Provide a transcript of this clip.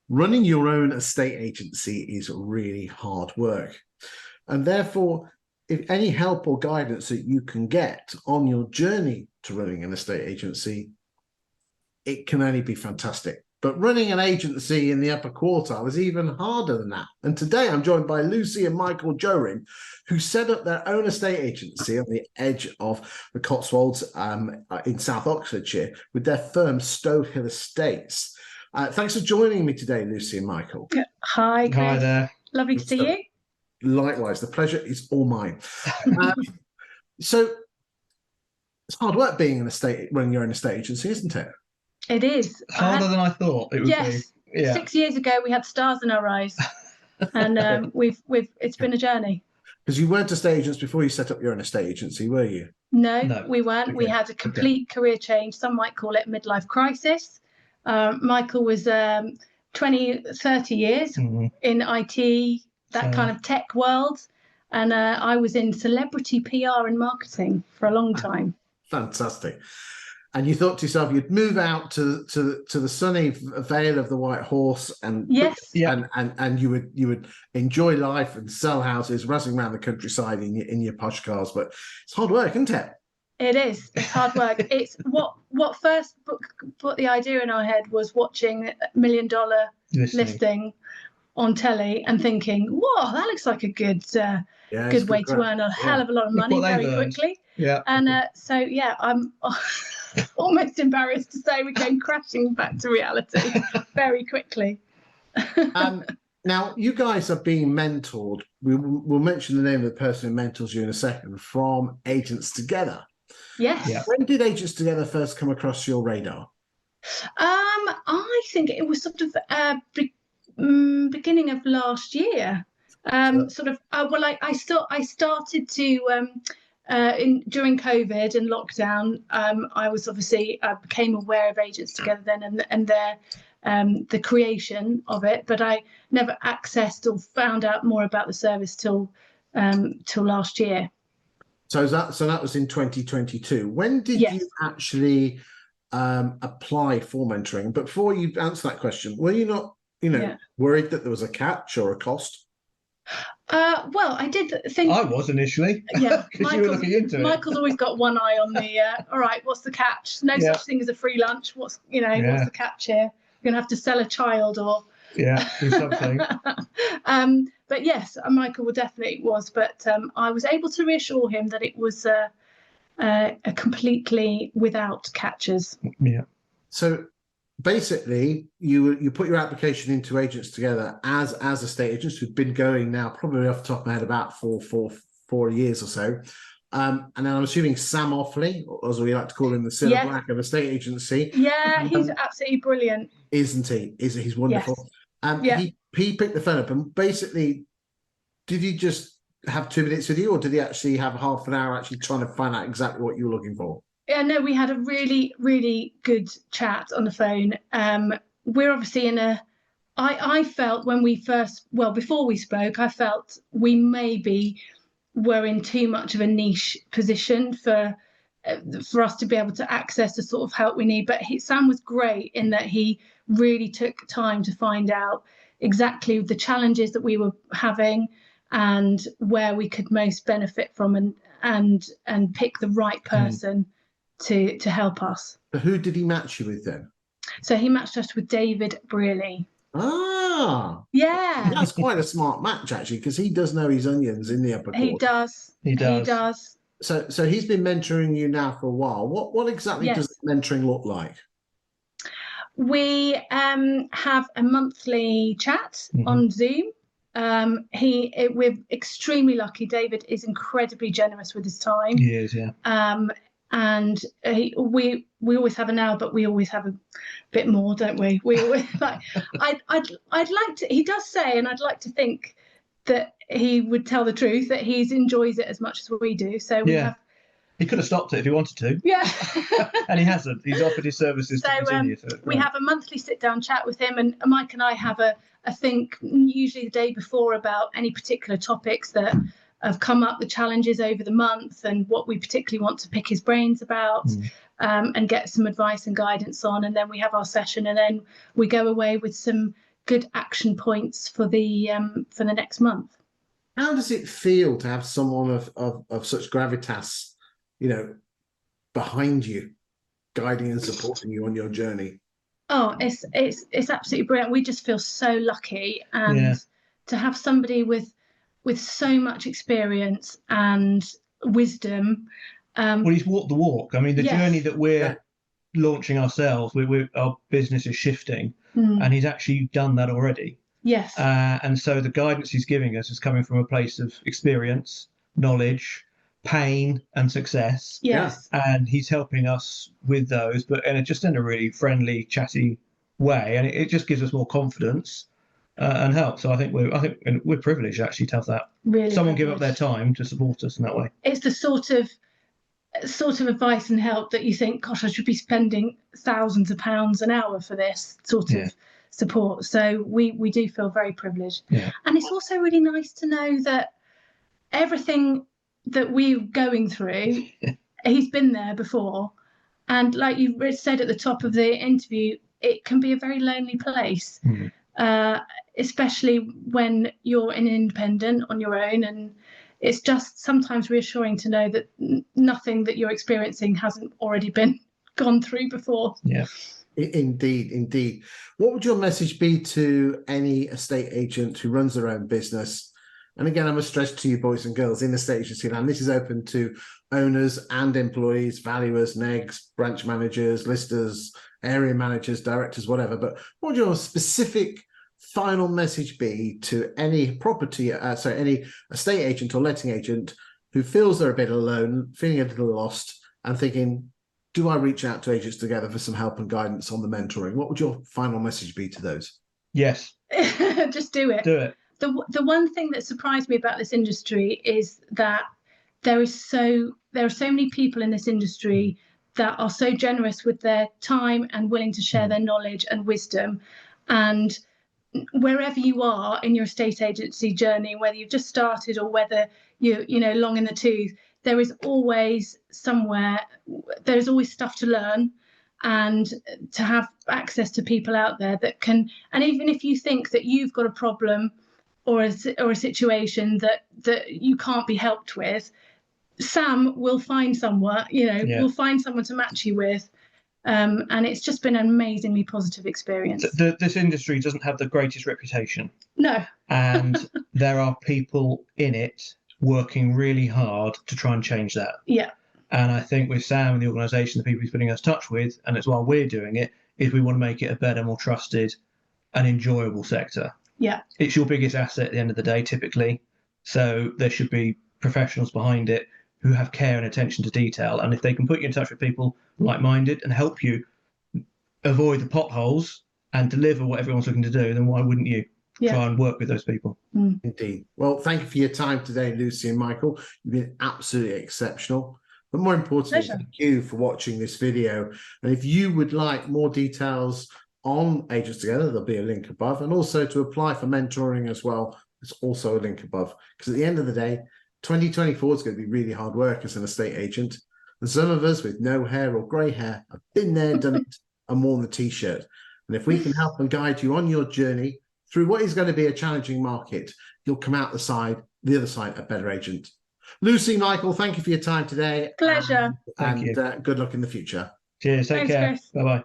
Running your own estate agency is really hard work. And therefore, if any help or guidance that you can get on your journey to running an estate agency, it can only be fantastic. But running an agency in the upper quartile is even harder than that. And today I'm joined by Lucy and Michael Jorin, who set up their own estate agency on the edge of the Cotswolds in South Oxfordshire with their firm Stowe Hill Estates. Thanks for joining me today, Lucy and Michael. Hi, Chris. Hi there. Lovely to see you. Likewise, the pleasure is all mine. So it's hard work being running your own estate agency, isn't it? It is. Harder than I thought it would be. Yeah. 6 years ago, we had stars in our eyes, and it's been a journey. Because you weren't estate agents before you set up your own estate agency, were you? No, we weren't. Okay. We had a complete career change. Some might call it midlife crisis. Michael was 20, 30 years in IT, that kind of tech world. And I was in celebrity PR and marketing for a long time. Fantastic. And you thought to yourself you'd move out to the sunny Vale of the White Horse, and and you would enjoy life and sell houses, racing around the countryside in your posh cars. But it's hard work, isn't it? It is. It's hard work. It's what first put the idea in our head was watching $1 Million listing on telly and thinking, "Whoa, that looks like a good way to earn a hell of a lot of money very quickly." Yeah. And I'm almost embarrassed to say we came crashing back to reality very quickly. Now, you guys are being mentored. We'll mention the name of the person who mentors you in a second, from Agents Together. Yes. Yeah. When did Agents Together first come across your radar? I think it was sort of beginning of last year. I started to during COVID and lockdown. I became aware of Agents Together then and their the creation of it, but I never accessed or found out more about the service till last year. So that was in 2022. When did you actually apply for mentoring? But before you answer that question, were you not worried that there was a catch or a cost? Well, I did think I was initially. Yeah, because you were looking into it. Michael's always got one eye on the. All right, what's the catch? No such thing as a free lunch. What's the catch here? You're gonna have to sell a child or do something. But yes, Michael definitely was. But I was able to reassure him that it was a completely without catches. Yeah. So basically, you put your application into Agents Together as estate agents who've been going now probably off the top of my head about four years or so. And then I'm assuming Sam Offley, or as we like to call him, the Silver Black of estate agency. Yeah, he's absolutely brilliant, isn't he? He's wonderful. Yes. He picked the phone up, and basically, did he just have 2 minutes with you, or did he actually have half an hour actually trying to find out exactly what you were looking for? Yeah, no, we had a really, really good chat on the phone. We're obviously I felt before we spoke, I felt we maybe were in too much of a niche position for us to be able to access the sort of help we need. But Sam was great in that he really took time to find out exactly the challenges that we were having and where we could most benefit from, and pick the right person to help us. So who did he match you with then? So he matched us with David Brierley. Ah, yeah, that's quite a smart match actually, because he does know his onions in the upper court. He does. So he's been mentoring you now for a while. What exactly does mentoring look like? We have a monthly chat on Zoom. We're extremely lucky. David is incredibly generous with his time. He is, yeah. And we always have an hour, but we always have a bit more, don't we? We always like. I'd like to. He does say, and I'd like to think that he would tell the truth, that he enjoys it as much as we do. So he could have stopped it if he wanted to. Yeah. And he hasn't. He's offered his services to continue. We have a monthly sit-down chat with him, and Mike and I have a think usually the day before about any particular topics that have come up, the challenges over the month, and what we particularly want to pick his brains about, and get some advice and guidance on. And then we have our session, and then we go away with some good action points for the next month. How does it feel to have someone of such gravitas, behind you, guiding and supporting you on your journey? Oh, it's absolutely brilliant. We just feel so lucky, and to have somebody with so much experience and wisdom. Well, he's walked the walk. I mean, the journey that we're launching ourselves, our business is shifting, and he's actually done that already. Yes. And so the guidance he's giving us is coming from a place of experience, knowledge, pain, and success. Yes. And he's helping us with those, but just in a really friendly, chatty way, and it just gives us more confidence and help. So I think we're privileged actually to have that. Really, someone give up their time to support us in that way. It's the sort of advice and help that you think, gosh, I should be spending thousands of pounds an hour for this sort of support. So we do feel very privileged. And it's also really nice to know that everything that we're going through, he's been there before. And like you said at the top of the interview, it can be a very lonely place, especially when you're an independent on your own. And it's just sometimes reassuring to know that nothing that you're experiencing hasn't already been gone through before. Yeah, indeed. What would your message be to any estate agent who runs their own business? And again, I must stress to you, boys and girls, in estate agency land, this is open to owners and employees, valuers, negs, branch managers, listers, area managers, directors, whatever. But what would your specific final message be to any any estate agent or letting agent who feels they're a bit alone, feeling a little lost, and thinking, do I reach out to Agents Together for some help and guidance on the mentoring? What would your final message be to those? Yes. Just do it. Do it. The one thing that surprised me about this industry is that there are so many people in this industry that are so generous with their time and willing to share their knowledge and wisdom. And wherever you are in your estate agency journey, whether you've just started or whether you're long in the tooth, there is always there's always stuff to learn, and to have access to people out there that can, and even if you think that you've got a problem or a situation that you can't be helped with, Sam will find someone, will find someone to match you with. And it's just been an amazingly positive experience. This industry doesn't have the greatest reputation. No. And there are people in it working really hard to try and change that. Yeah. And I think with Sam and the organisation, the people he's putting us in touch with, and it's why we're doing it, is we want to make it a better, more trusted and enjoyable sector. Yeah. It's your biggest asset at the end of the day, typically. So there should be professionals behind it who have care and attention to detail. And if they can put you in touch with people like-minded and help you avoid the potholes and deliver what everyone's looking to do, then why wouldn't you try and work with those people? Indeed. Well, thank you for your time today, Lucy and Michael. You've been absolutely exceptional. But more importantly, thank you for watching this video. And if you would like more details on Agents Together, there'll be a link above. And also to apply for mentoring as well, there's also a link above. Because at the end of the day, 2024 is going to be really hard work as an estate agent. And some of us with no hair or grey hair have been there, done it, and worn the T-shirt. And if we can help and guide you on your journey through what is going to be a challenging market, you'll come out the other side a better agent. Lucy, Michael, thank you for your time today. Pleasure. And good luck in the future. Cheers. Take care. Bye-bye.